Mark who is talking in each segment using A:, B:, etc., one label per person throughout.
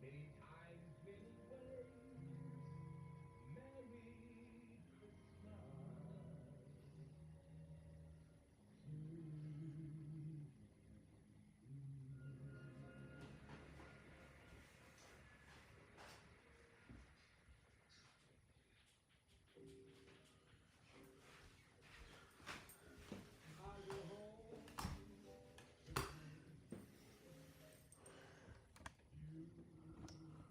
A: Many times, many ways. Merry Christmas to you. I go home to you.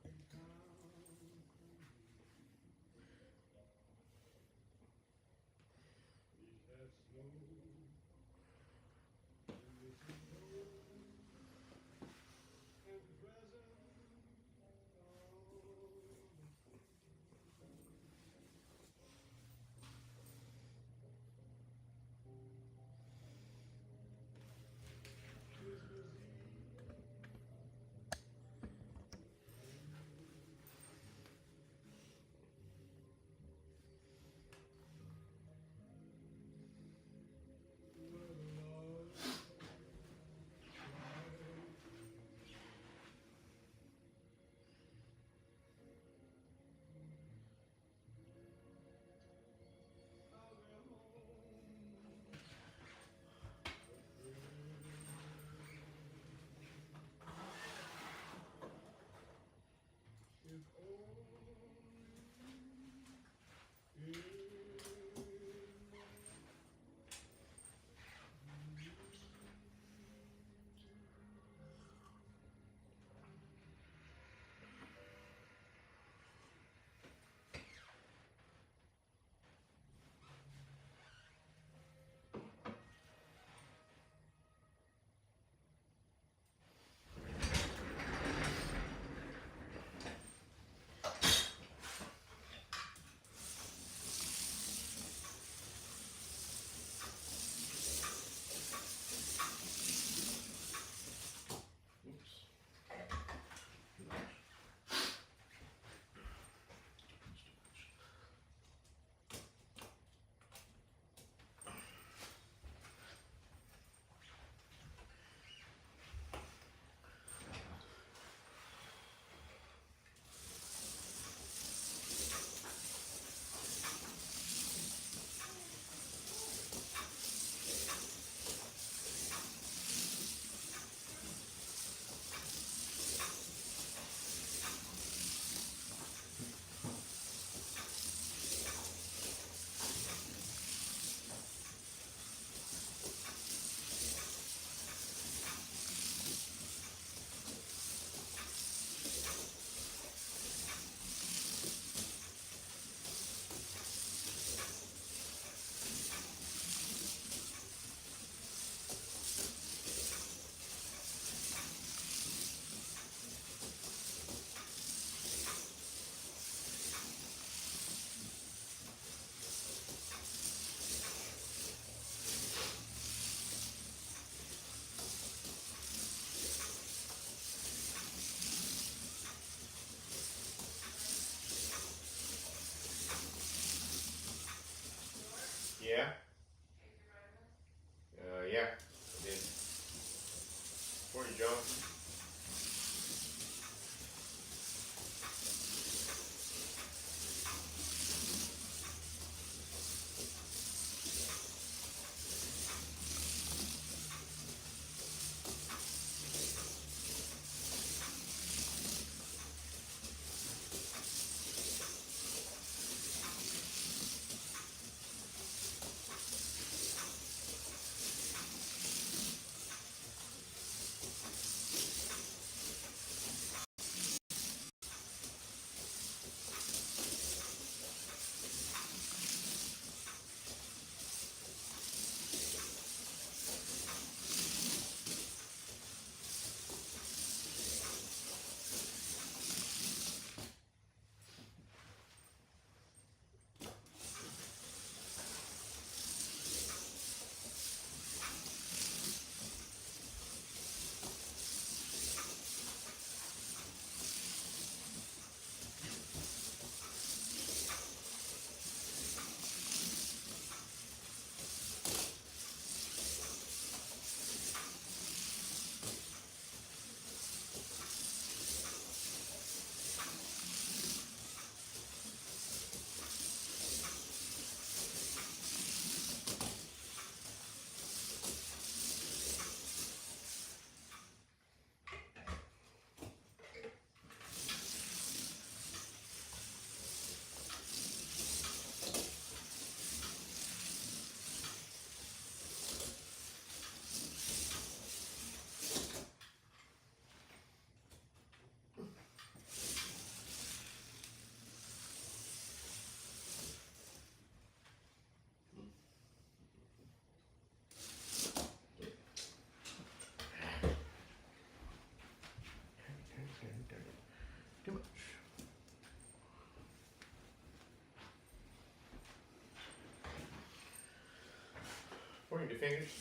B: Morning, Defenders.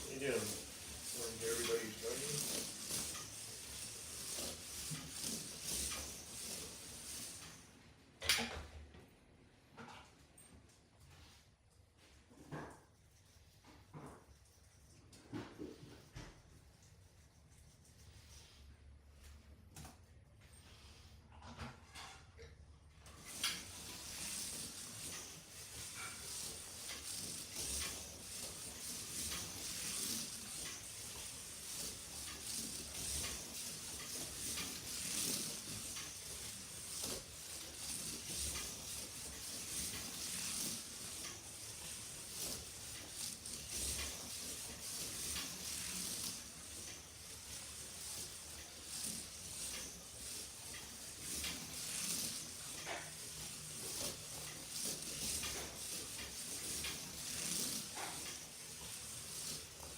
B: How you doing? Morning to everybody who's joining.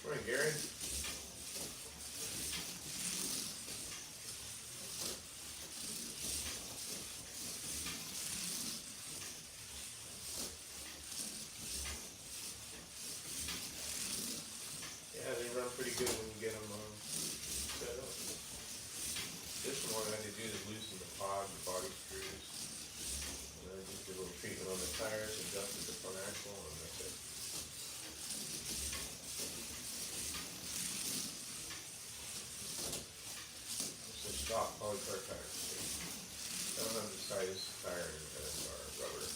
B: Morning, Gary. Yeah, they run pretty good when you get them set up. This one, all I had to do is loosen the pod, the body screws, and then just did a little treatment on the tires, adjusted the front axle, and that's it. It's a stock Policar tire. I don't have the size tire as our rubber.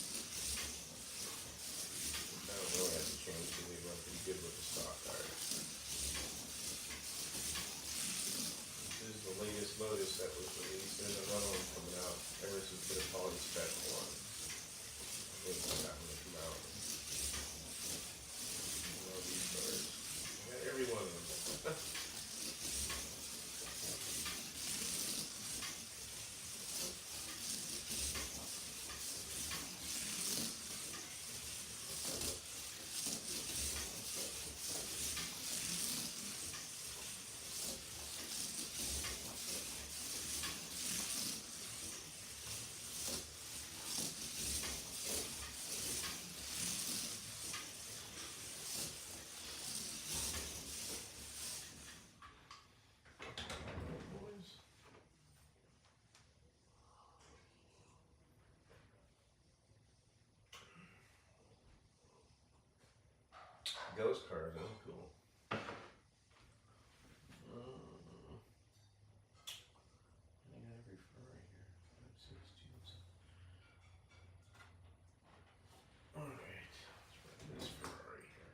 B: I don't really have to change because they run pretty good with the stock tires. This is the latest Lotus that was released. There's another one coming out. Emerson put a Poly Special on. I'm waiting for that one to come out. I love these cars. I got every one of them. Ghost cars, that was cool. I got every fur right here. 5, 6, 2, 7. Alright, let's run this Ferrari here.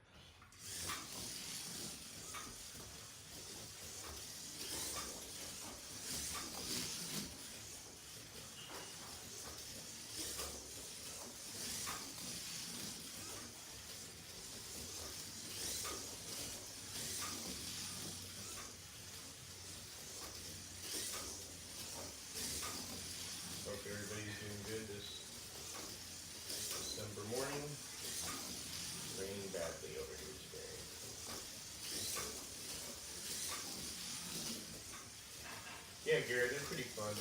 B: Hope everybody's doing good this December morning. It's raining badly over here today. Yeah, Gary, they're pretty fun.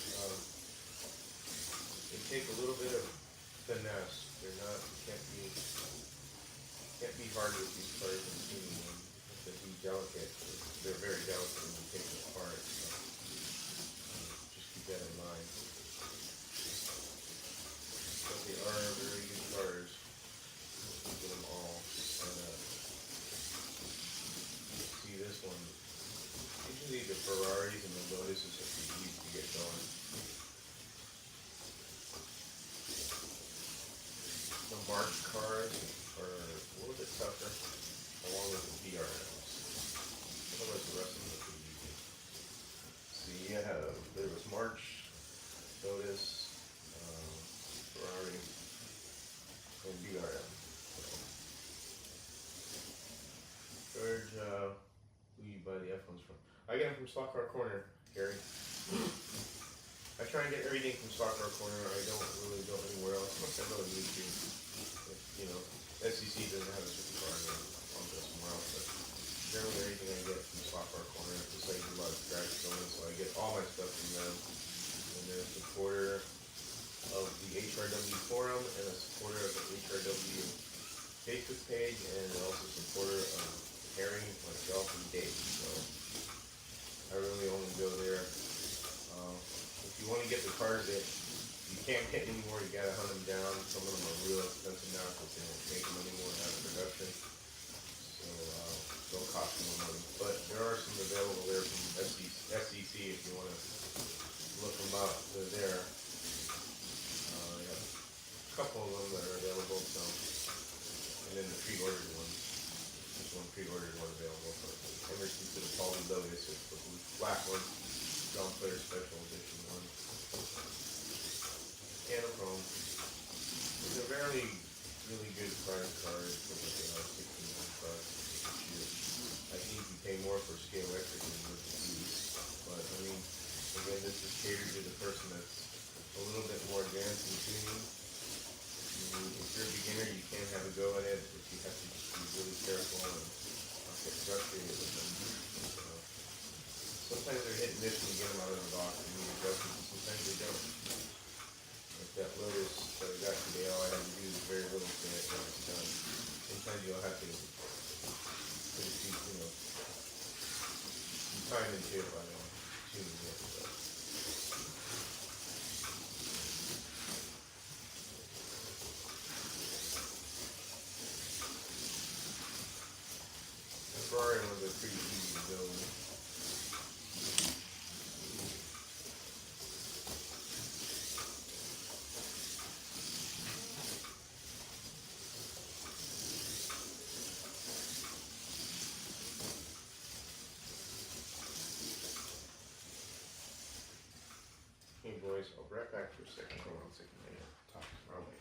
B: They take a little bit of finesse. They're not, can't be hard with these cars and tuning them. They have to be delicate. They're very delicate when you take them apart. So just keep that in mind. But they are very good cars. Look at them all set up. See this one. Usually the Ferraris and the Lotuses are pretty easy to get going. The March cars are a little bit tougher, along with the BRMs. Otherwise the rest of them are pretty easy. See, there was March, Lotus, Ferrari, and BRM. George, who you buy the F1s from? I get them from Stock Car Corner, Gary. I try and get everything from Stock Car Corner. I don't really go anywhere else unless I really need to. You know, SEC doesn't have a certain car, I'll go somewhere else. But generally, everything I get from Stock Car Corner, just like a lot of scratch going, so I get all my stuff from them. And they're a supporter of the HRW forum and a supporter of the HRW Facebook page and also supporter of Harry, myself, and Dave. So I really only go there. If you want to get the cars that you can't get anymore, you gotta hunt them down. Some of them are real expensive now because they don't make them anymore out of production. So they'll cost more money. But there are some available there from FCC if you want to look them up. They're there. I have a couple of them that are available. So, and then the pre-ordered ones. There's one pre-ordered one available for Emerson to the Pauly Lotus. It's the black one. John Player Special Edition one. And a Chrome. It's a really good price card for like $16 bucks. I think you pay more for scale electric than you would for these. But I mean, again, this is catered to the person that's a little bit more advanced in tuning. I mean, if you're a beginner, you can't have a go at it, but you have to just be really careful and not get frustrated with them. Sometimes they're hit and miss when you get them out of the box and you adjust them, and sometimes they don't. Like that Lotus that I got today, all I had to do was very little to it when it's done. Sometimes you'll have to put a few, some time into it by tuning it. So. The Ferrari ones are pretty easy to build. Hey boys, I'll be right back for a second. Hold on a second. I gotta talk to my wife.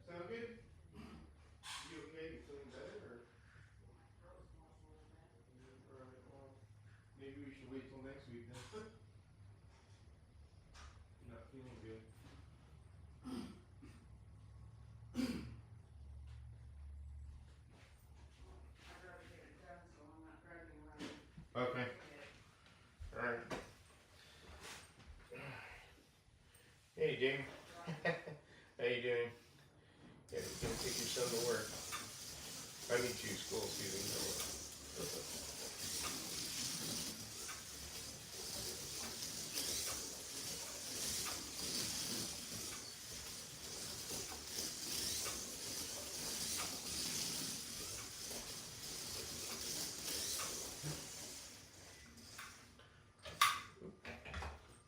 B: Sound good? You okay? You feeling better? Or? Alright, well, maybe we should wait till next week then. Not feeling good. Okay. Alright. Hey, Jamie. How you doing? Yeah, you can take your son to work. I mean to school, excuse me.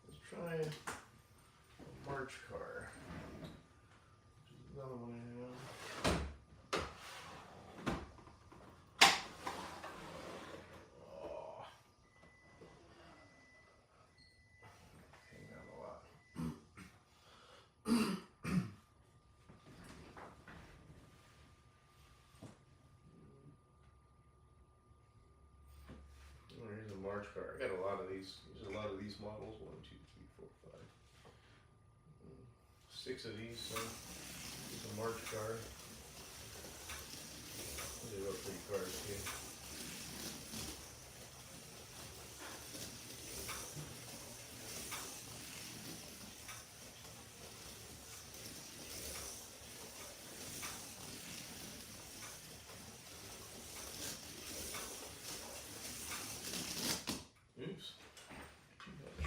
B: Let's try a March car. Another one I have. Oh. Hang on a lot. Oh, here's a March car. I got a lot of these. There's a lot of these models. 1, 2, 3, 4, 5. 6 of these. So here's a March car. These are real pretty cars too. Oops. Too much.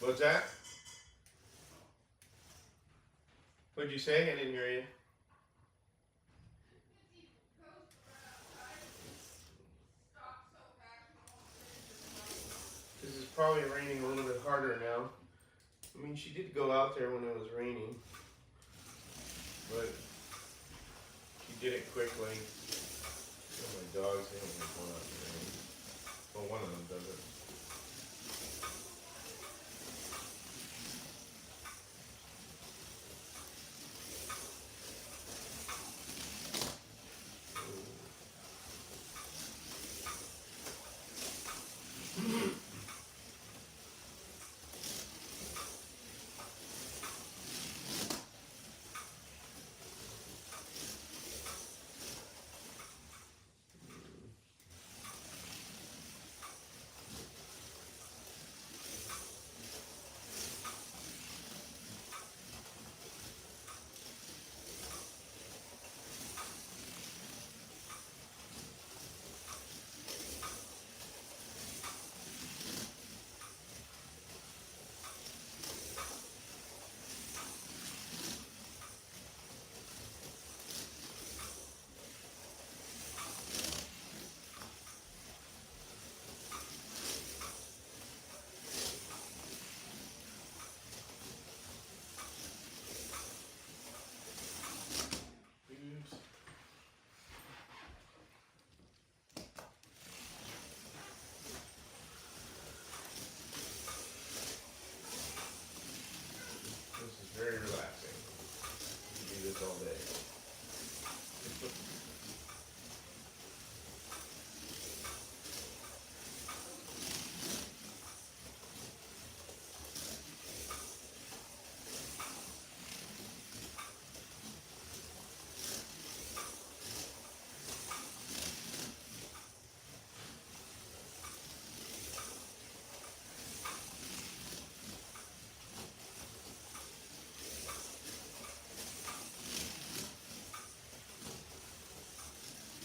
B: What's that? What'd you say? I didn't hear you. This is probably raining a little bit harder now. I mean, she did go out there when it was raining, but she did it quickly. Oh, my dogs, they don't like going out in the rain. Well, one of them doesn't. Very relaxing. You can do this all day.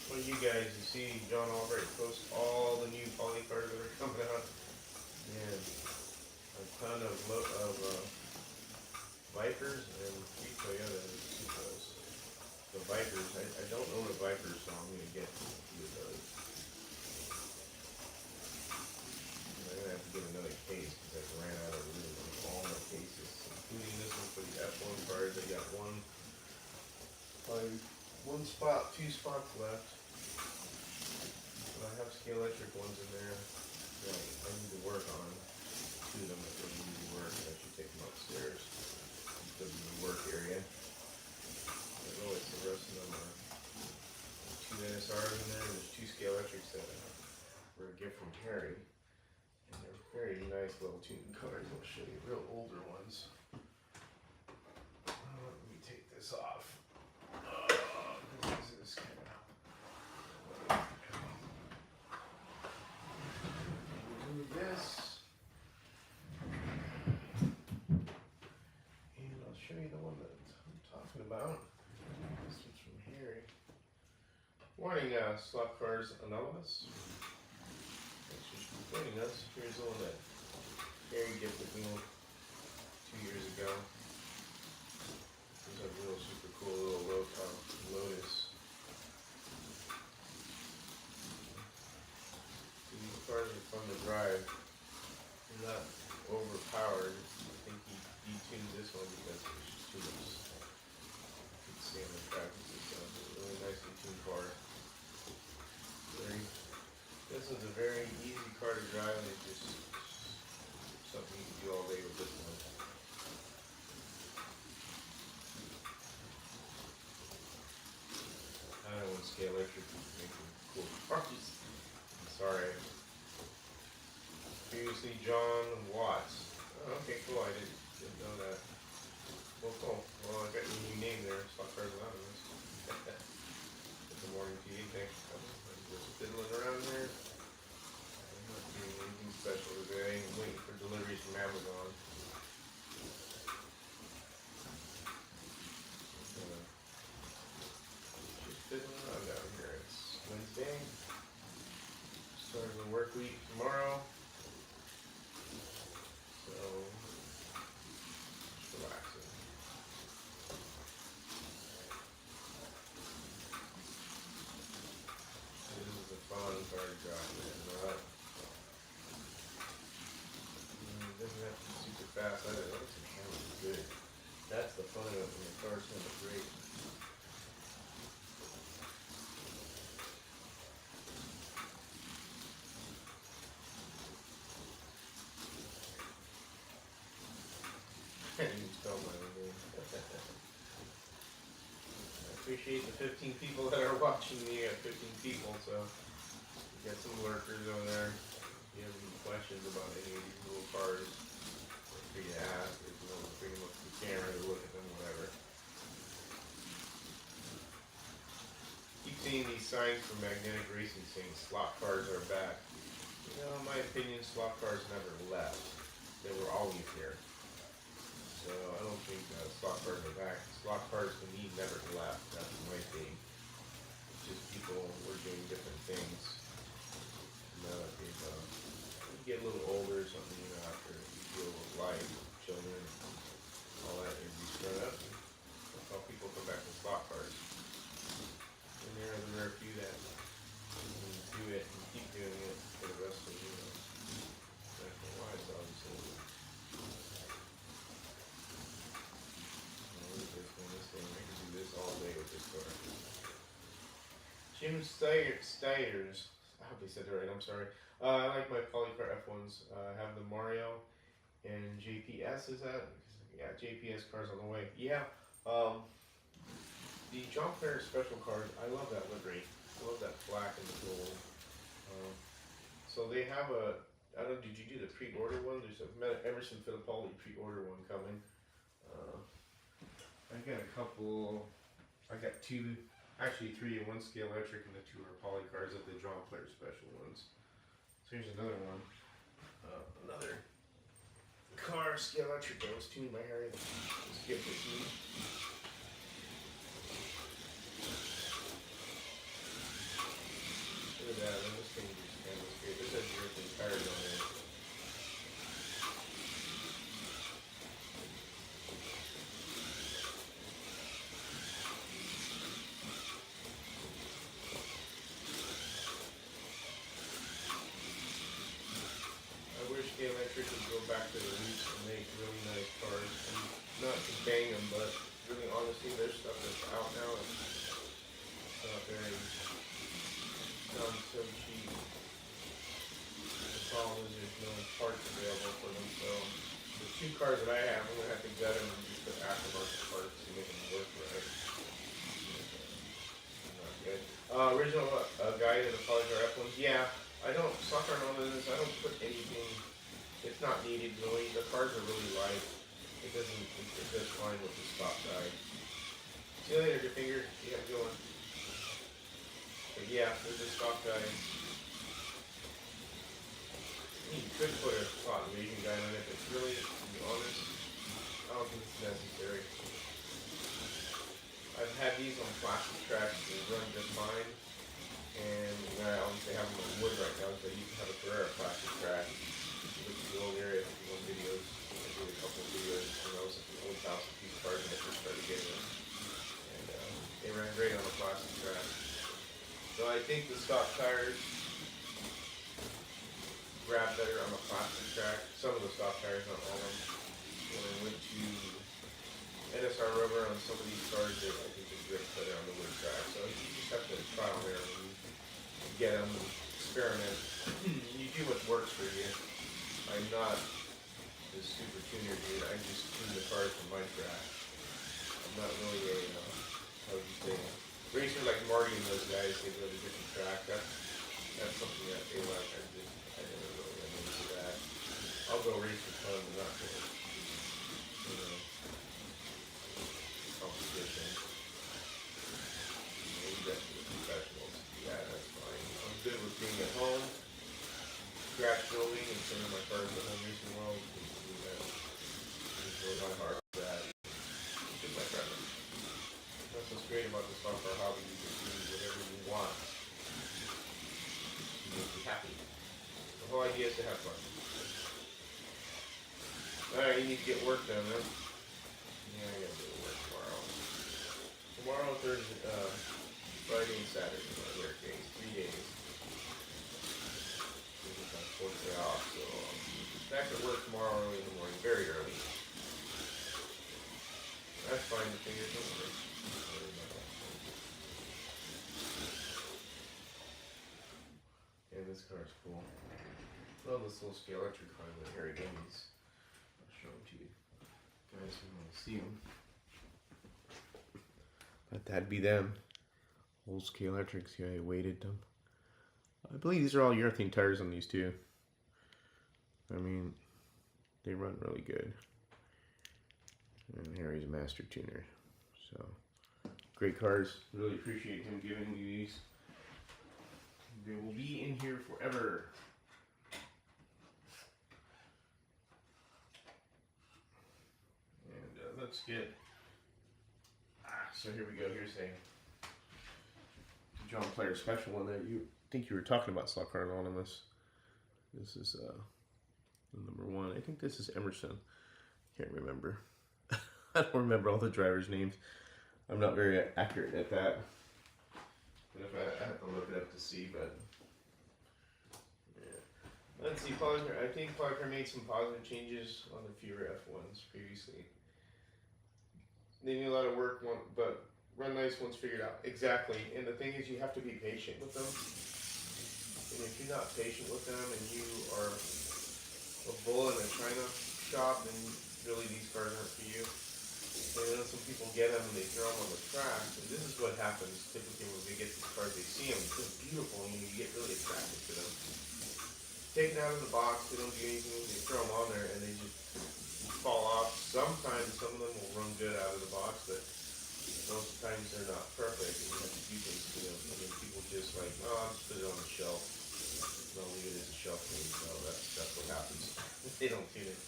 B: Well, you guys, you see John Albright post all the new Polycars that are coming out, and a ton of Vipers and three Toyota Supras. The Vipers, I don't own a Viper, so I'm gonna get a few of those. I'm gonna have to get another case because I ran out of room on all my cases, including this one for the F1 cars. I got one spot, 2 spots left. But I have scale electric ones in there that I need to work on. 2 of them that really need to work. I should take them upstairs to the work area. I know it's the rest of them are 2 NSRs in there. There's 2 scale electrics that were a gift from Terry. And they're very nice little tuning cars. I'll show you real older ones. Let me take this off. This is kind of this, and I'll show you the one that I'm talking about. This one's from Harry. Morning, Slot Cars Anonymous. Thanks for joining us. Here's the one that Harry gifted me 2 years ago. This is a real super cool little Lotus. These cars are fun to drive. They're not overpowered. I think he detuned this one because it's just too much. You can see on the track and stuff. It's a really nicely tuned car. This one's a very easy car to drive, and it's just something you can do all day with this one. I don't want scale electric to make cool cars. I'm sorry. Previously, John Watts. Oh, okay, cool. I didn't know that. Well, cool. Well, I got your new name there. Stock Cars Anonymous. Good morning to you. Thanks for coming. I'm just fiddling around there. I'm not doing anything special today. I'm waiting for deliveries from Amazon. Just fiddling around down here. It's Wednesday. Starting the work week tomorrow. fast. I don't know if the camera is good. That's the fun of it when the car's going to break. I didn't even spell my own name. I appreciate the 15 people that are watching me. I got 15 people, so we got some lurkers over there. If you have any questions about any of these little cars, feel free to ask. If you want to bring them up to the camera to look at them, whatever. Keep seeing these signs from Magnetic Racing saying slot cars are back. You know, in my opinion, slot cars never left. They were always here. So I don't think slot cars are back. Slot cars to me never left. That's my thing. It's just people were doing different things. Now that they've you get a little older or something, you know, after you deal with life, children, all that, and you grown up. That's how people come back to slot cars. And there are the rare few that do it and keep doing it for the rest of national lives, obviously. This thing, I can do this all day with this car. Jim Steyers, I hope I said it right, I'm sorry. I like my Policar F1s. I have the Mario and JPS, is that? Yeah, JPS cars on the way. Yeah, the John Player special cars, I love that livery. I love that black and the gold. So they have a, I don't know, did you do the pre-order one? There's a Emerson Fittipaldi pre-order one coming. I got a couple, I got two, actually 3 in one scale electric and the 2 are Polycars of the John Player special ones. So here's another one. Another car scale electric that was tuned by Harry. Let's give it to me. Look at that, and this thing just kind of great. This has European tires on it. I wish the electric would go back to the roots and make really nice cars. And not to bang them, but really honestly, there's stuff that's out now. It's not very, not so cheap. The problem is there's no parts available for them, so the 2 cars that I have, I'm going to have to gut them and just put aftermarket parts to make them work right. Not good. Original guide of the Policar F1s, yeah. I don't, stock car this, I don't put anything, it's not needed really, the cars are really light, it does fine with the stock guide. See you later, good finger, you have a good one. But yeah, there's a stock guide. You could put a slot rating guide on it, but really, to be honest, I don't think it's necessary. I've had these on plastic tracks, they run just fine. And I obviously have them on wood right now, so you can have a Carrera plastic track. If you look at the old area, if you want videos, I did a couple of videos when I was at the old house with these cars when I first started getting them. And they ran great on the plastic track. So I think the stock tires grab better on the plastic track. Some of the stock tires, not all of them. When I went to NSR rubber on some of these cars, I think they grip better on the wood track. So you just have to trial and error. Get them, experiment. You do what works for you. I'm not this super tuner dude. I just tune the cars for my track. I'm not really a, how would you say, racer like Marty and those guys. They go to different track. That's something that they like. I never really am into that. I'll go race for fun, but not for, competition. Maybe that's for the professionals. Yeah, that's fine. I'm good with being at home, scratch building, and sending my cars to home racing world. Do that. It's really my heart for that. It's just my preference. That's what's great about the software hobby. You can do whatever you want to make you happy. The whole idea is to have fun. Alright, you need to get work done, huh? Yeah, I gotta go to work tomorrow. Tomorrow, Thursday, Friday and Saturday are my work days, 3 days. This is my 4th day off, so back to work tomorrow early in the morning, very early. car's cool. Well, this little scale electric car that Harry gave me. I'll show them to you guys who want to see them. But that'd be them. Old scale electrics. Yeah, I weighted them. I believe these are all urethane tires on these too. I mean, they run really good. And Harry's a master tuner. So, great cars. Really appreciate him giving me these. They will be in here forever. And let's get... so here we go. Here's a John Player special one that you think you were talking about, Slot Car Anonymous. This is number 1. I think this is Emerson. Can't remember. I don't remember all the drivers' names. I'm not very accurate at that. But if I have to look it up to see, but yeah. Let's see, Policar. I think Policar made some positive changes on the fewer F1s previously. They need a lot of work, but run nice once figured out. Exactly. And the thing is, you have to be patient with them. And if you're not patient with them, and you are a bull in a china shop, then really these cars aren't for you. And then some people get them and they throw them on the track. And this is what happens typically when they get these cars. They see them, it's so beautiful, and you get really attracted to them. Take it out of the box, they don't do anything, they throw them on there and they just fall off. Sometimes some of them will run good out of the box, but most times they're not perfect, and you have to do things to them. I mean, people just like, oh, I'll just put it on the shelf. And I'll leave it as a shelf thing, so that's what happens. They don't tune it.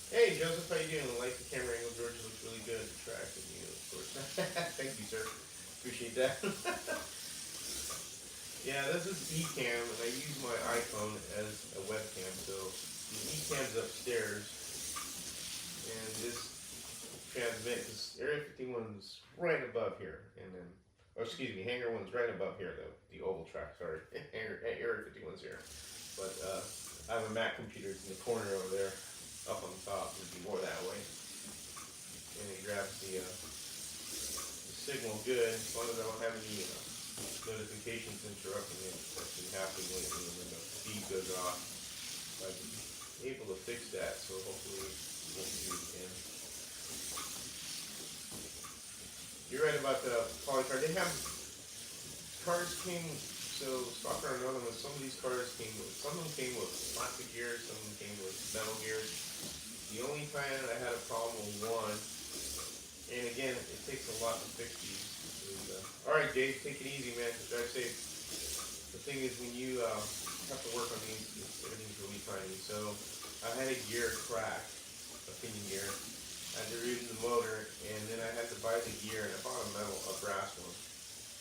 B: Hey, Joseph, how you doing? I like the camera angle. George looks really good at the track, and you, of course. Thank you, sir. Appreciate that. Yeah, this is eCam, and I use my iPhone as a webcam, so the eCam's upstairs, and this transmit, because Area 51's right above here, and then, oh, excuse me, Hangar 1's right above here, the oval track, sorry. Area 51's here. But I have a Mac computer in the corner over there, up on the top, would be more that way. And it grabs the signal good, as long as I don't have any notifications interrupting it. That's been happening lately, and then the feed goes off. I'm able to fix that, so hopefully it won't do it again. You're right about the Policar. They have cars came, so Stock Car Anonymous, some of these cars came with, some of them came with plastic gears, some of them came with metal gears. The only time that I had a problem with one, and again, it takes a lot to fix these. Alright, Dave, take it easy, man. Drive safe. The thing is, when you have to work on these, everything's really tiny. So, I had a gear crack, a pinion gear. I had to remove the motor, and then I had to buy the gear, and I bought a brass one.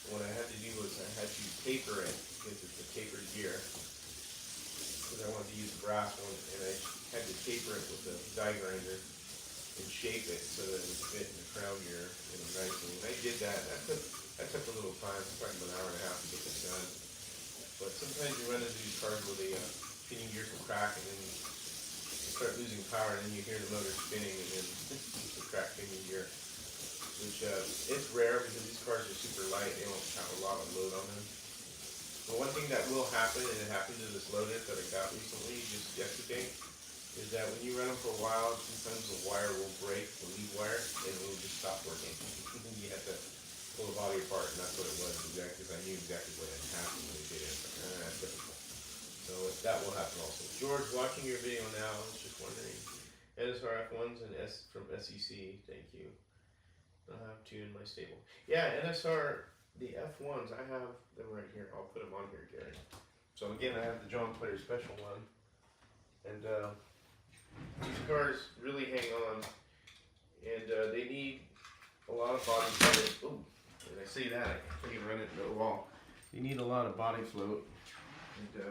B: What I had to do was I had to taper it, because it's a tapered gear. Because I wanted to use a brass one, and I had to taper it with a die grinder and shape it so that it would fit in the crown gear nicely. And I did that. That took a little time. It took like an hour and a half to get this done. But sometimes you run into these cars where the pinion gears will crack, and then you start losing power, and then you hear the motor spinning, and then the cracked pinion gear. Which it's rare because these cars are super light. They don't have a lot of load on them. But one thing that will happen, and it happened to this Lotus that I got recently, just yesterday, is that when you run them for a while, sometimes the wire will break, the lead wire, and it will just stop working. You have to pull the body apart, and that's what it was exactly, because I knew exactly what had happened when they did it. That's typical. So that will happen also. George, watching your video now, I was just wondering. NSR F1s and from SEC, thank you. I have two in my stable. Yeah, NSR, the F1s, I have them right here. I'll put them on here, Gary. So again, I have the John Player special one. And these cars really hang on. And they need a lot of body float. Ooh, did I say that? I can't run it into the wall. You need a lot of body float. And,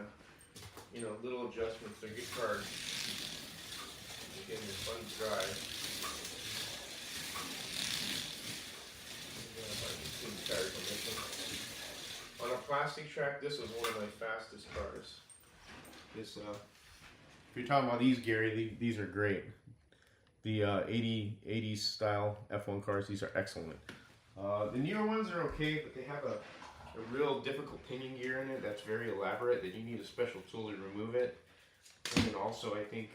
B: you know, little adjustments. They're good cars. Again, they're fun to drive. On a plastic track, this was one of my fastest cars. This, if you're talking about these, Gary, these are great. The 80s style F1 cars, these are excellent. The newer ones are okay, but they have a a real difficult pinion gear in it that's very elaborate that you need a special tool to remove it. And then also I think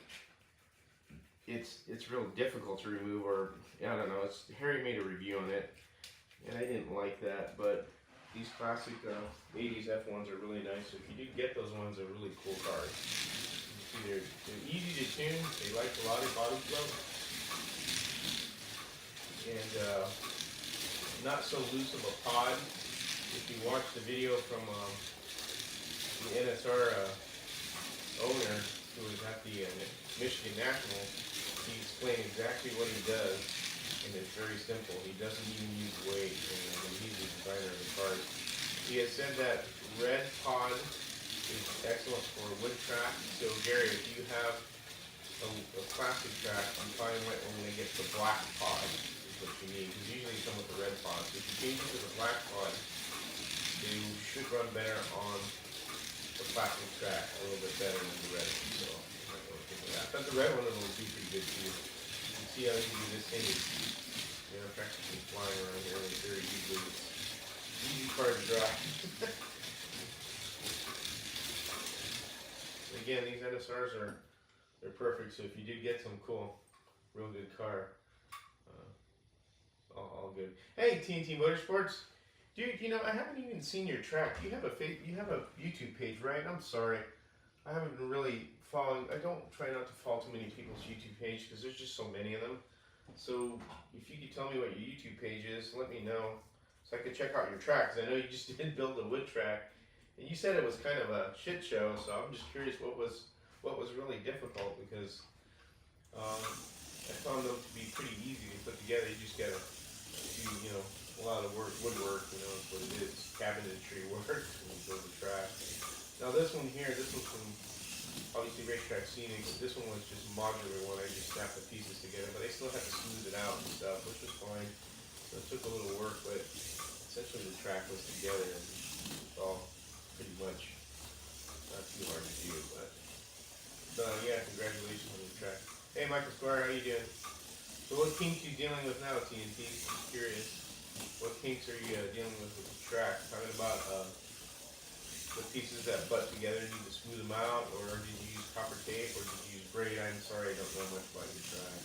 B: it's real difficult to remove, or I don't know. Harry made a review on it, and I didn't like that. But these classic 80s F1s are really nice. So if you do get those ones, they're really cool cars. You see, they're easy to tune. They like a lot of body flow, and not so loose of a pod. If you watch the video from the NSR owner who was at the Michigan National, he explained exactly what he does, and it's very simple. He doesn't even use weight, and he's the designer of the cars. He has said that red pod is excellent for wood track. So Gary, if you have a plastic track, you probably might want to get the black pod is what you need, because usually they come with the red pod. So if you change it to the black pod, you should run better on the plastic track, a little bit better than the red. So but the red one will do pretty good too. You can see how easy this thing is. Practically flying around here very easily. It's easy car to drive. Again, these NSRs they're perfect. So if you do get some cool, real good car, all good. Hey, TNT Motorsports, dude. I haven't even seen your track. You have a YouTube page, right? I'm sorry, I haven't been really following. I don't try not to follow too many people's YouTube page because there's just so many of them. So if you could tell me what your YouTube page is, let me know so I could check out your track. Because I know you just did build a wood track, and you said it was kind of a shit show. So I'm just curious what was really difficult, because I found them to be pretty easy to put together. You just gotta do a lot of woodwork. That's what it is, cabinetry work when you build a track. Now this one here, this one's from obviously Racetrack Scenics. This one was just modular one. I just snapped the pieces together, but I still had to smooth it out and stuff, which was fine. So it took a little work, but essentially the track was together, and it's all pretty much not too hard to do. But yeah, congratulations on the track. Hey, Michael Squire, how you doing? So what kinks are you dealing with now, TNT? I'm curious. What kinks are you dealing with the track? Talking about the pieces that butt together, need to smooth them out, or did you use copper tape, or did you use braid? I'm sorry, I don't know much about your track.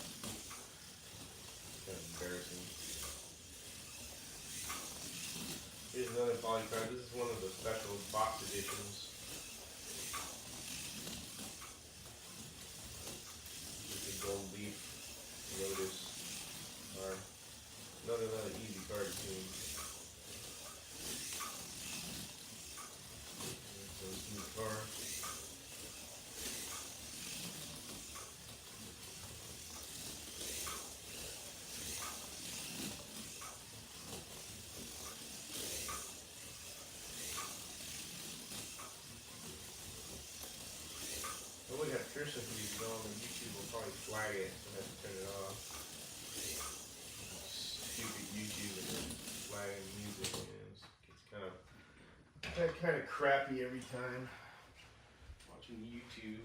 B: Kind of embarrassing. Here's another Policar. This is one of the special box editions. With the gold leaf Lotus car. Another easy car to tune. Car. I would have Pearson for these going, and YouTube will probably flag it, so I have to turn it off. Stupid YouTube and flagging music, it's kind of crappy every time. YouTube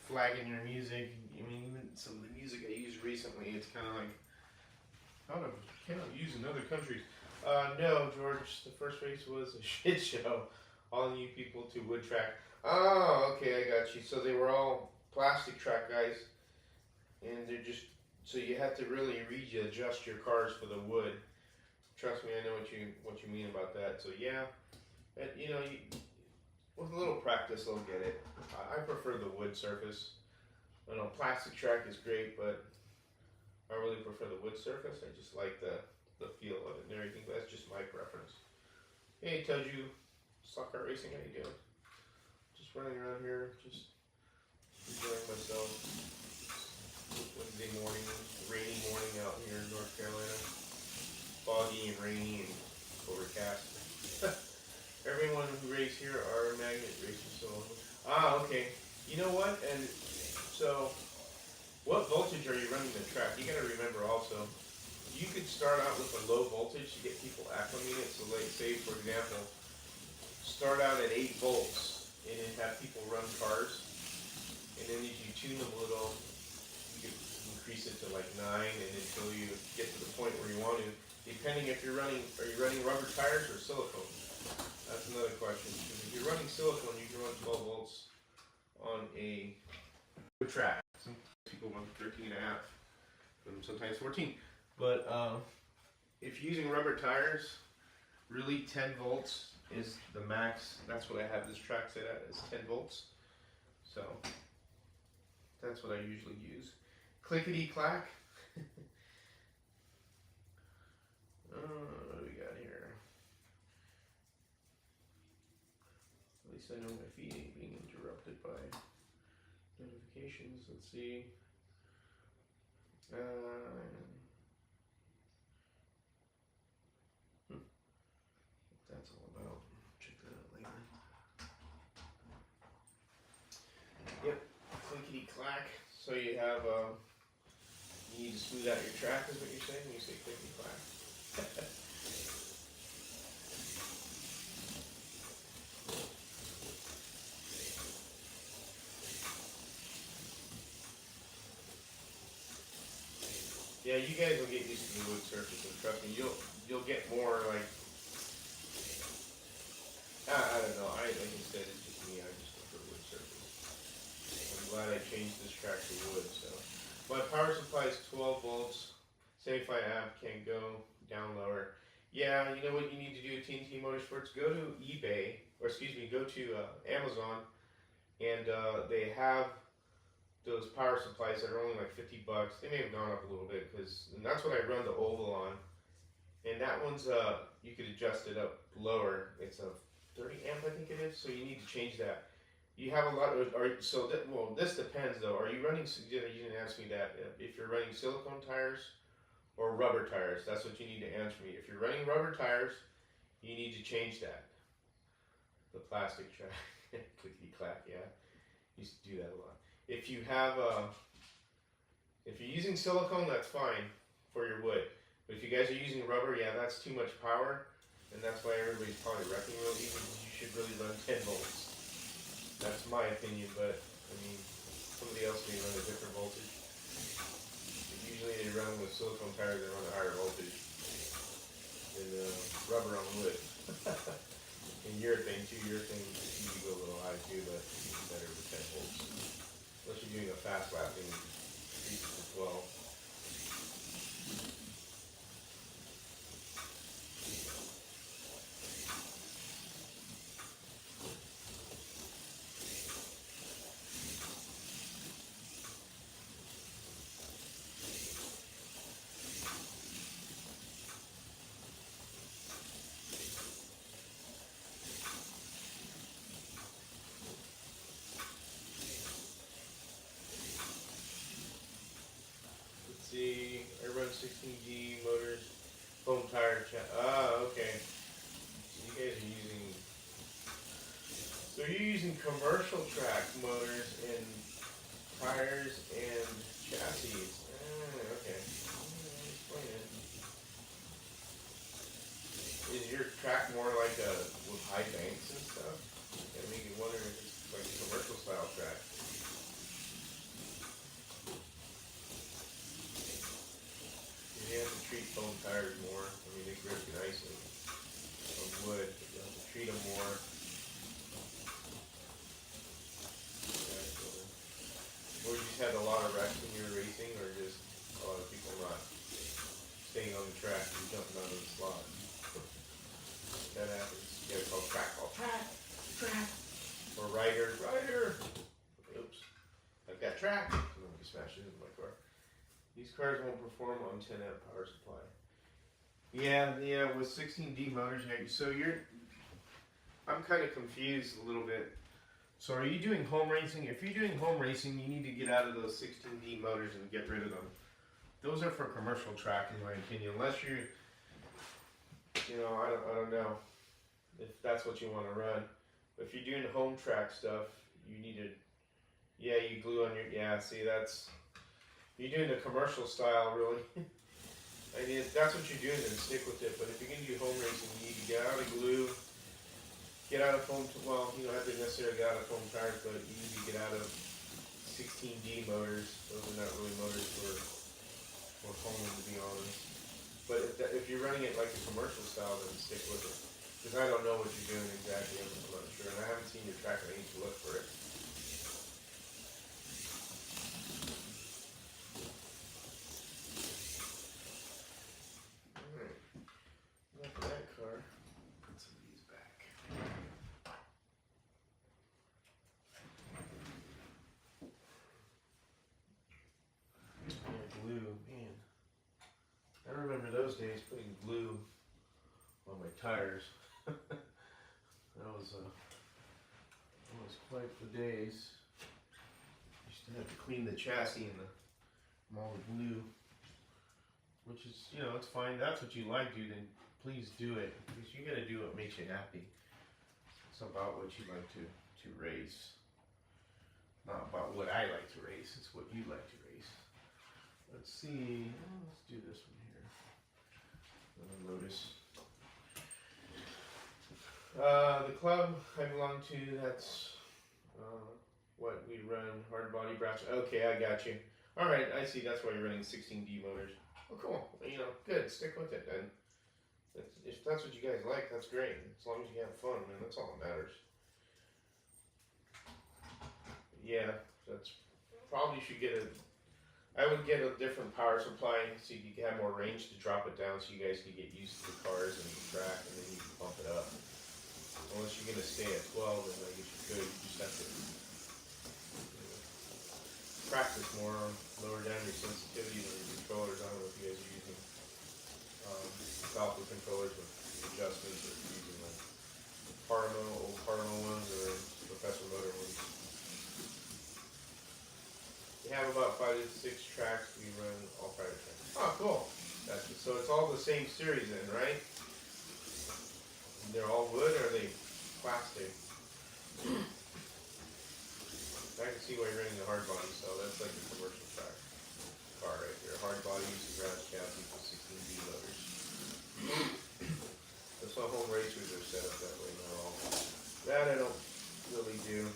B: flagging your music. I mean, even some of the music I used recently, it's kind of like, cannot use in other countries. No, George, the first race was a shit show. All new people to wood track. Oh, okay, I got you. So they were all plastic track guys, and they're just, so you have to really readjust your cars for the wood. Trust me, I know what you mean about that. So yeah, with a little practice, they'll get it. I prefer the wood surface. I know plastic track is great, but I really prefer the wood surface. I just like the feel of it and everything, but that's just my preference. Hey, Toju, Stock Car Racing, how you doing? Just running around here, just enjoying myself. Wednesday morning, rainy morning out here in North Carolina. Foggy and rainy and overcast. Everyone who raced here are magnet racers, so okay. You know what? And so, what voltage are you running the track? You got to remember also, you could start out with a low voltage to get people acclimated. So, like, say for example, start out at 8 volts and then have people run cars, and then as you tune them a little, you can increase it to like 9, and until you get to the point where you want to. Depending if are you running rubber tires or silicone? That's another question. If you're running silicone, you can run 12 volts on a track. Some people run 13 and a half, sometimes 14. But if you're using rubber tires, really 10 volts is the max. That's what I have this track set at, is 10 volts. So that's what I usually use. Clickety clack. What do we got here? At least I know my feed ain't being interrupted by notifications. Let's see. What that's all about. Check that out later. Yep, clickety clack. So you have you need to smooth out your track, is what you're saying when you say clickety clack. Yeah, you guys will get used to the wood surface, and trust me, you'll get more like I don't know. Like I said, it's just me. I just prefer wood surface. I'm glad I changed this track to wood. So my power supply is 12 volts. 75 amp, can't go down lower. Yeah, you know what you need to do at TNT Motorsports? Go to eBay, or excuse me, go to Amazon, and they have those power supplies that are only like 50 bucks. They may have gone up a little bit, and that's what I run the oval on. And that one's, you could adjust it up lower. It's a 30 amp, I think it is, so you need to change that. You have a lot of, well, this depends though. Are you running, you didn't ask me that, if you're running silicone tires or rubber tires. That's what you need to answer me. If you're running rubber tires, you need to change that. The plastic track, clickety clack, yeah. Used to do that a lot. If you have, if you're using silicone, that's fine for your wood. But if you guys are using rubber, yeah, that's too much power, and that's why everybody's probably wrecking real easy. You should really run 10 volts. That's my opinion, but I mean, somebody else may run a different voltage. But usually they run with silicone tires, they run a higher voltage than rubber on wood. And urethane too, urethane you can go a little high too, but it's better with 10 volts. Unless you're doing a fast lapping 3 to 12. I run 16G motors, foam tire. Okay. So you guys are using. So you're using commercial track motors and tires and chassis. Okay. Explain it. Is your track more like with high banks and stuff? I make you wonder if it's like a commercial style track. You have to treat foam tires more. I mean, they grip nicely on wood, but you have to treat them more. Or you just had a lot of wrecks when you were racing, or just a lot of people not staying on the track and jumping out of the slot. That happens. You gotta call track. Or rider. Oops. I've got track. Somebody smashed into my car. These cars won't perform on 10 amp power supply. Yeah, with 16D motors, so I'm kind of confused a little bit. So are you doing home racing? If you're doing home racing, you need to get out of those 16D motors and get rid of them. Those are for commercial track, in my opinion, unless I don't know if that's what you want to run. But if you're doing home track stuff, you need to, you glue on your, you're doing the commercial style, really. I mean, if that's what you're doing, then stick with it. But if you're going to do home racing, you need to get out of glue, get out of foam, you don't have to necessarily get out of foam tires, but you need to get out of 16D motors. Those are not really motors for home, to be honest. But if you're running it like a commercial style, then stick with it. Because I don't know what you're doing exactly. I'm not sure, and I haven't seen your track. I need to look for it. All right, enough of that car. Put some of these back. Yeah, glue, man. I remember those days putting glue on my tires. That was quite the days. Used to have to clean the chassis and from all the glue, which is, you know, it's fine. That's what you like, dude. Then please do it, because you gotta do what makes you happy. It's about what you like to race, not about what I like to race. It's what you like to race. Let's see. Let's do this one here. Lotus. The club I belong to, that's what we run, hard body brass. Okay, I got you. All right, I see. That's why you're running 16D motors. Oh, cool. You know, good. Stick with it then. If that's what you guys like, that's great. As long as you have fun, man, that's all that matters. Yeah, that's probably should get a. I would get a different power supply so you can have more range to drop it down, so you guys can get used to the cars and the track, and then you can pump it up. Unless you're gonna stay at 12, then I guess you could. You just have to practice more, lower down your sensitivity on your controllers. I don't know if you guys are using Alpha controllers with adjustments, or using like old Parmo ones, or Professor Motor ones. We have about 5 to 6 tracks. We run all private tracks. Oh, cool. So it's all the same series then, right? They're all wood, or are they plastic? I can see why you're running the hard body, so that's like a commercial track car right there. Hard body using grass chassis with 16D motors. That's how home racers are set up that way, not all. That I don't really do.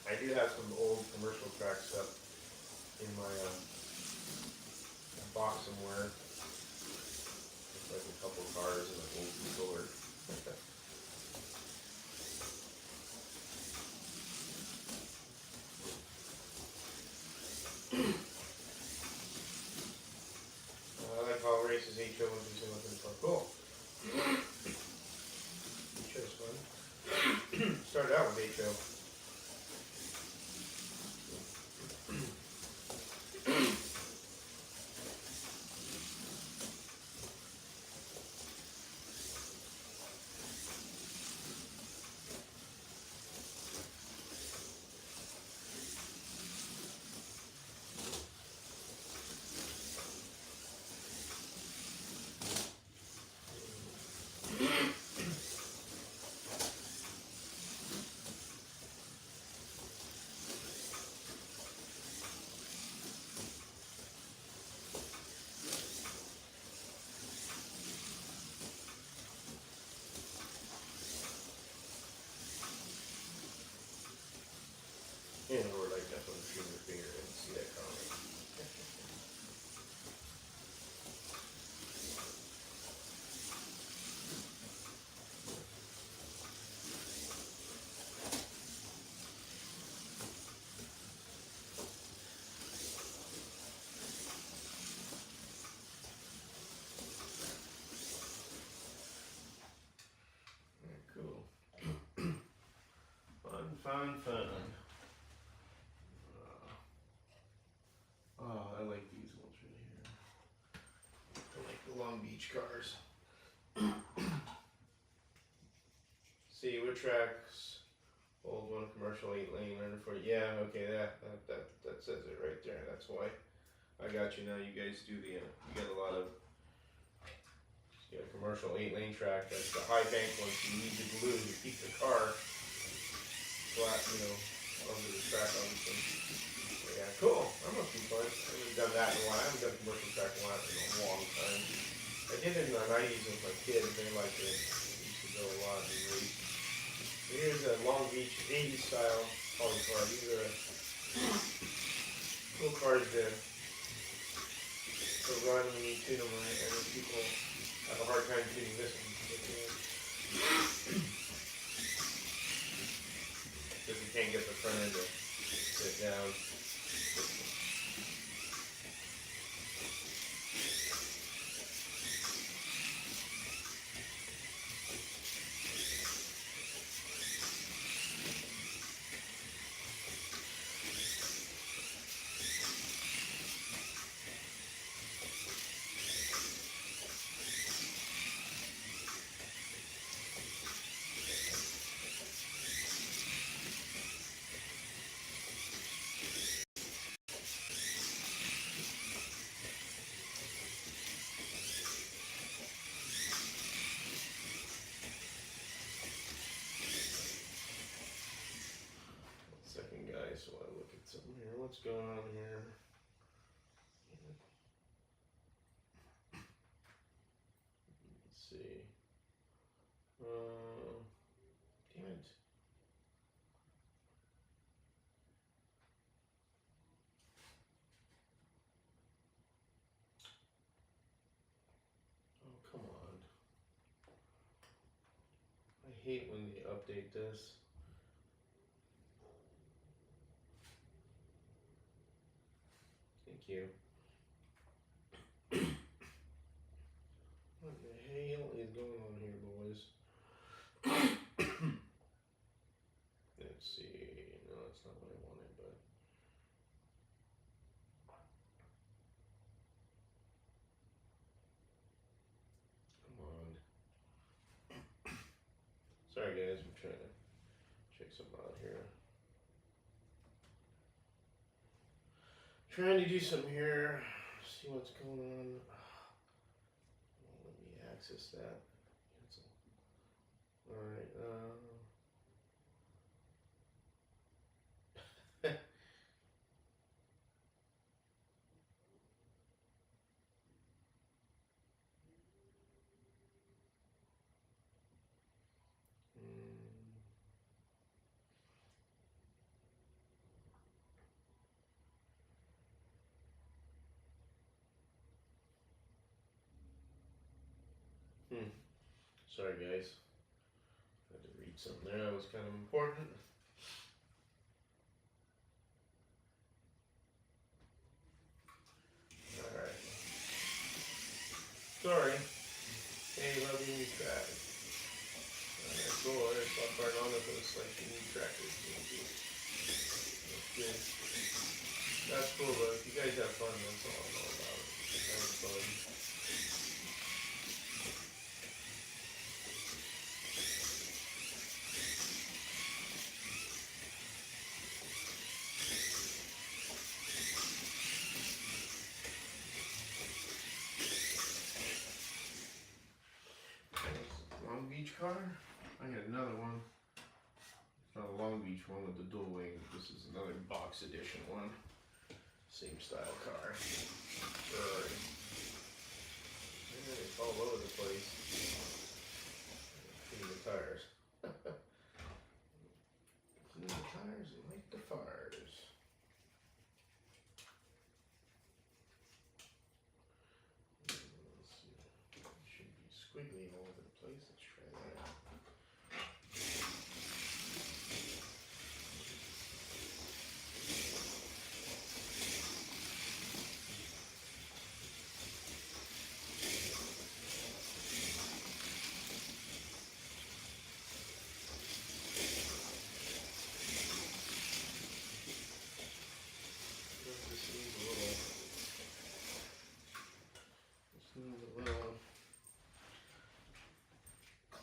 B: I do have some old commercial tracks up in my box somewhere. It's like a couple cars and an old controller. I like how races HO and do something fun. Cool. HO's fun. Started out with HO. Yeah, or like that's on the shoe your finger and see that comment. Cool. Fun. Oh, I like these ones right here. I like the Long Beach cars. See, what tracks? Old one, commercial 8-lane, 140. Yeah, okay, that says it right there. That's why I got you now. You guys do the. You got a lot of. You got a commercial 8-lane track. That's the high bank ones. You need the glue to keep the car flat, you know, under the track, obviously. Yeah, cool. That must be fun. I haven't done that in a while. I haven't done commercial track in a long time. I did it in the 90s with my kids. They liked it. We used to go a lot and race. Here's a Long Beach 80s style Policar. These are cool cars to run when you tune them right. I know people have a hard time tuning this one. If you can't get the front end to sit down. Second, guys, so I look at something here. What's going on here? Let's see. Damn it. Oh, come on. I hate when they update this. Thank you. What the hell is going on here, boys? Let's see. No, that's not what I wanted, but. Come on. Sorry, guys, I'm trying to check something out here. Trying to do something here. See what's going on. Let me access that. Cancel. Alright, Sorry, guys. I had to read something there that was kind of important. Alright. Sorry. Hey, love you, new track. Alright, cool. There's a part on it, but it's like the new track is good. That's cool, but if you guys have fun, that's all I know about it. Having fun. Long Beach car. I got another one. It's not a Long Beach one with the dual wing. This is another box edition one. Same style car. Ferrari. It's all over the place. Clean the tires. Clean the tires and light the fires. Let's see. It should be squiggly all over the place. Let's try that.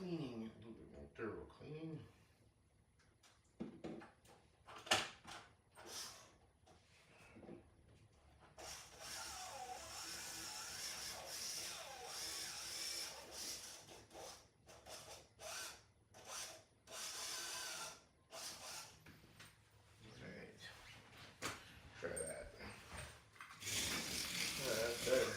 B: Cleaning, a little bit more thorough cleaning. Alright, try that. That's better.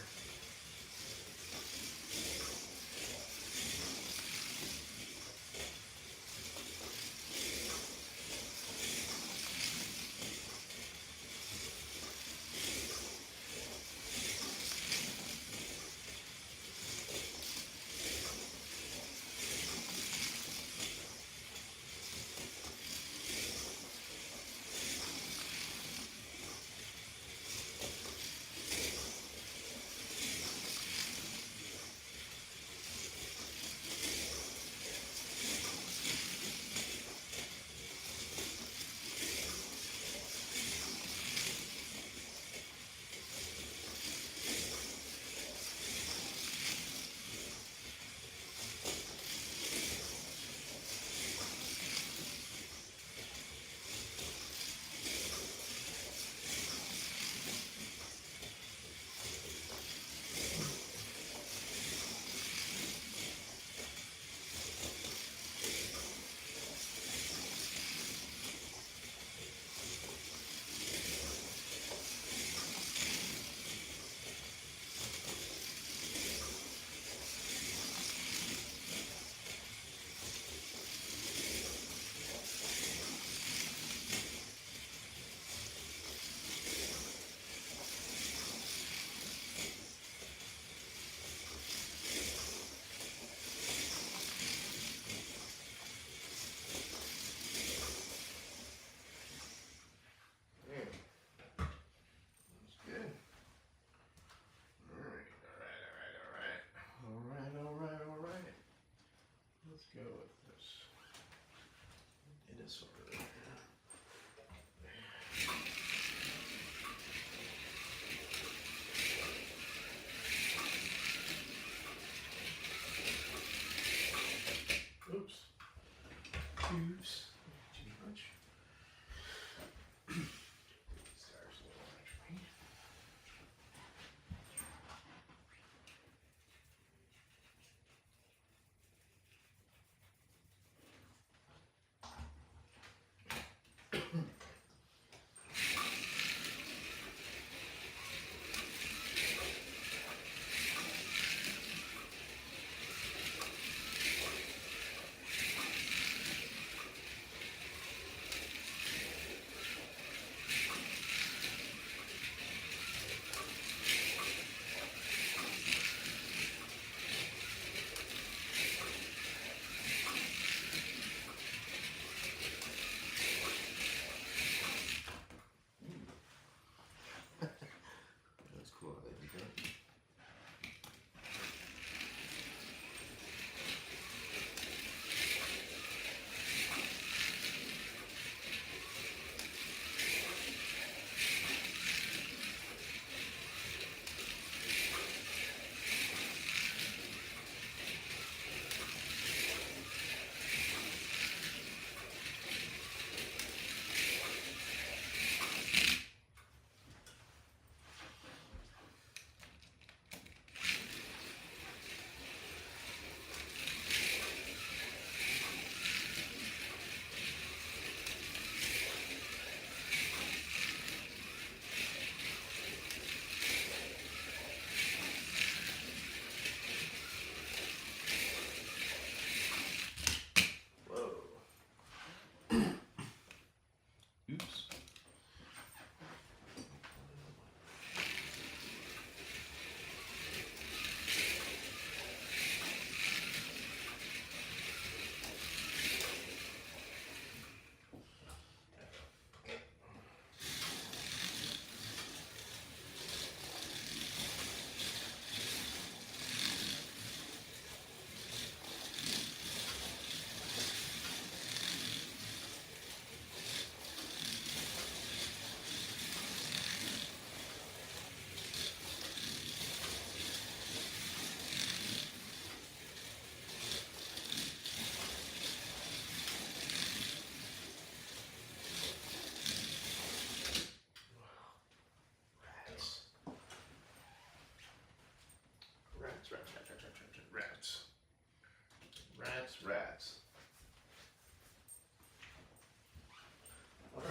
B: Rats.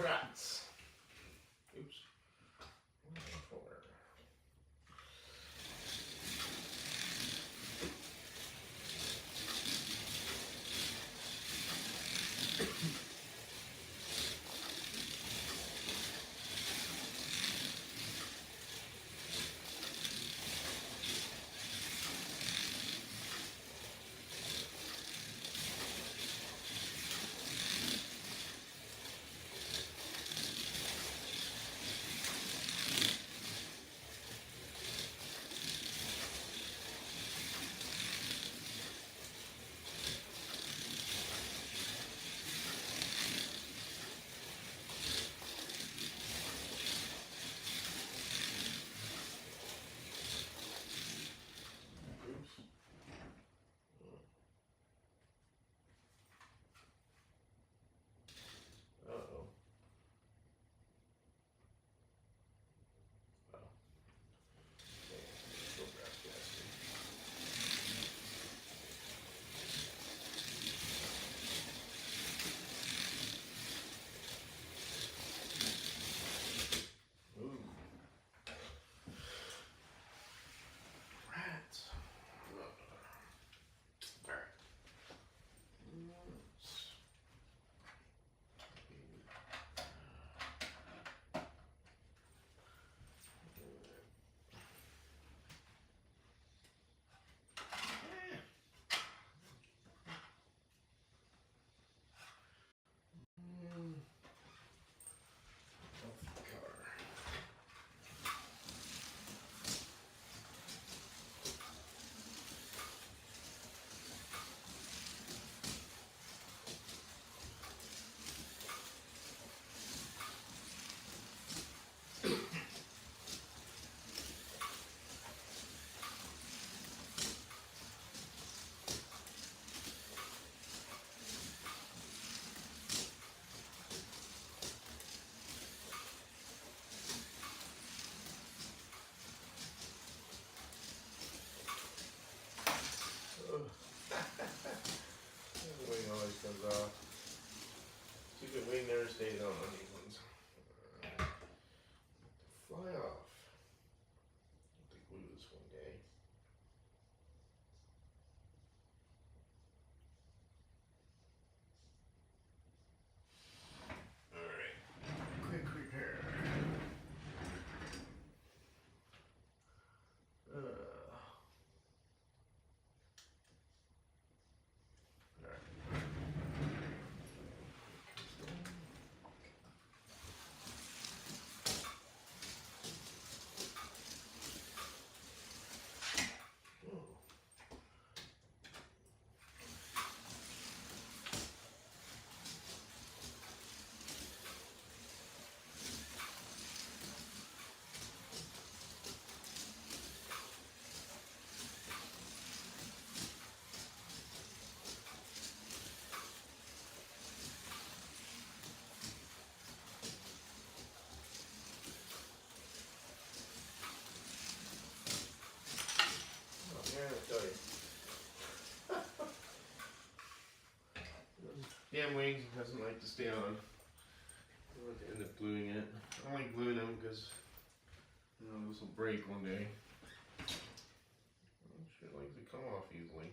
B: Rats. Oops. Uh-oh. Wow. Okay, go grab gas. Ooh. Rats. Alright. The wing always comes off. Stupid wing never stays on these ones. Fly off. I'll have to glue this one day. Alright. Quick repair. Yeah, I tell you. Damn wing doesn't like to stay on. I'll have to end up gluing it. I don't like gluing them because this will break one day. I'm sure it likes to come off easily.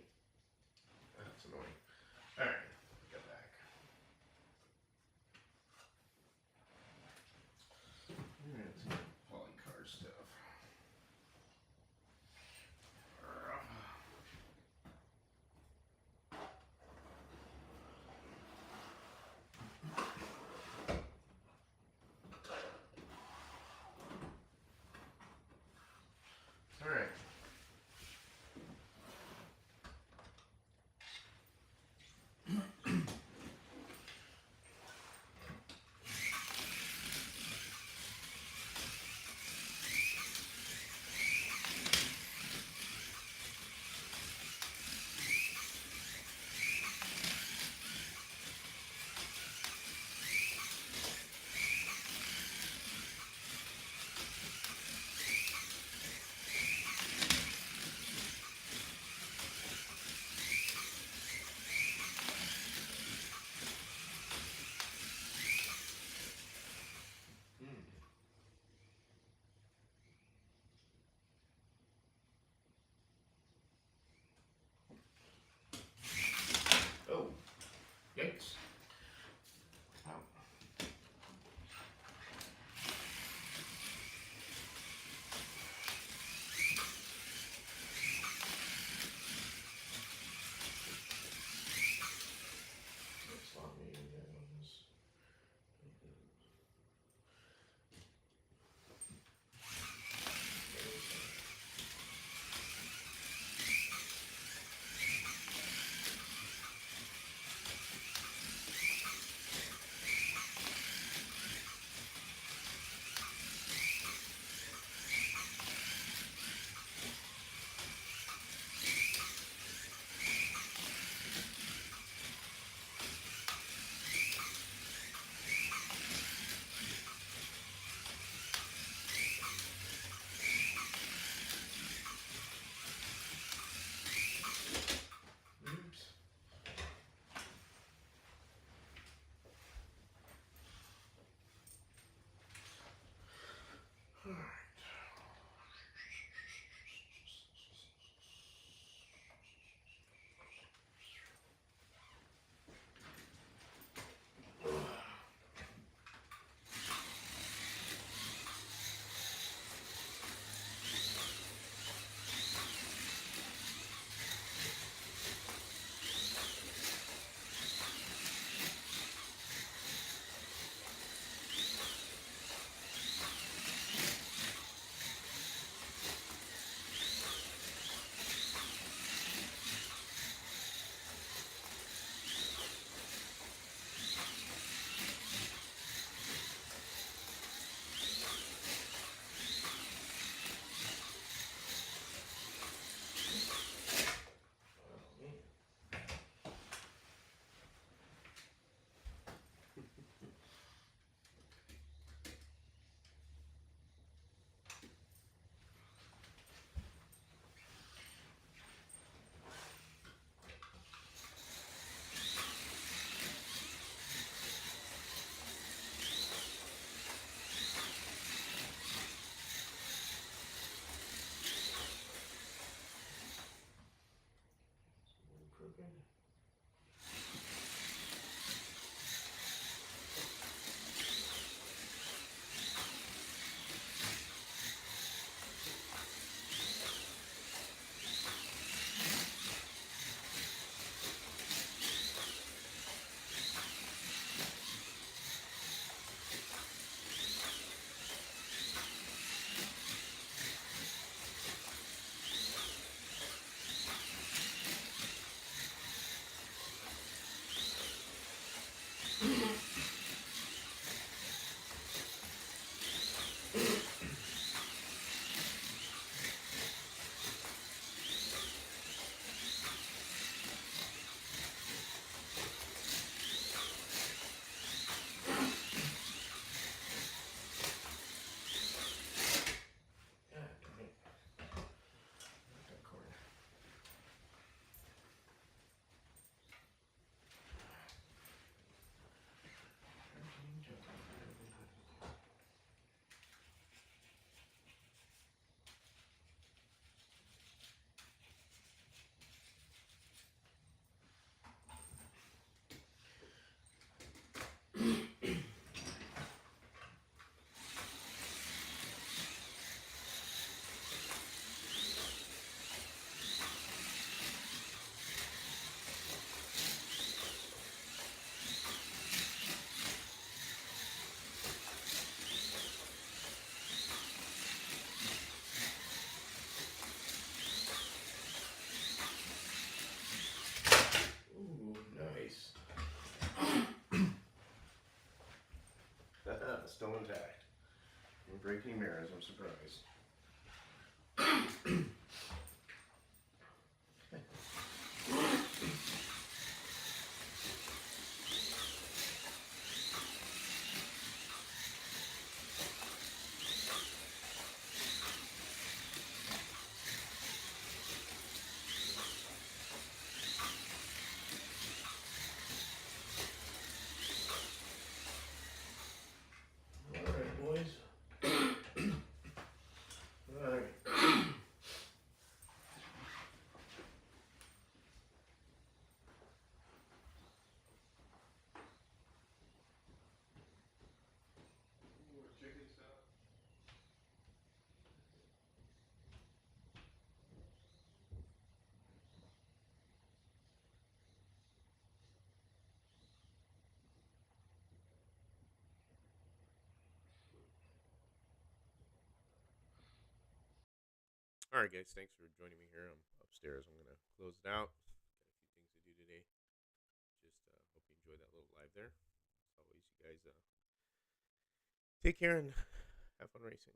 B: That's annoying. Alright, get back. Alright, some Policar stuff. working? Ooh, nice. Still intact. And breaking mirrors, I'm surprised. Alright, boys. Alright. Chicken stuff. All right, guys. Thanks for joining me here. I'm upstairs. I'm gonna close it out. Got a few things to do today. Just hope you enjoyed that little live there. As always, you guys take care and have fun racing.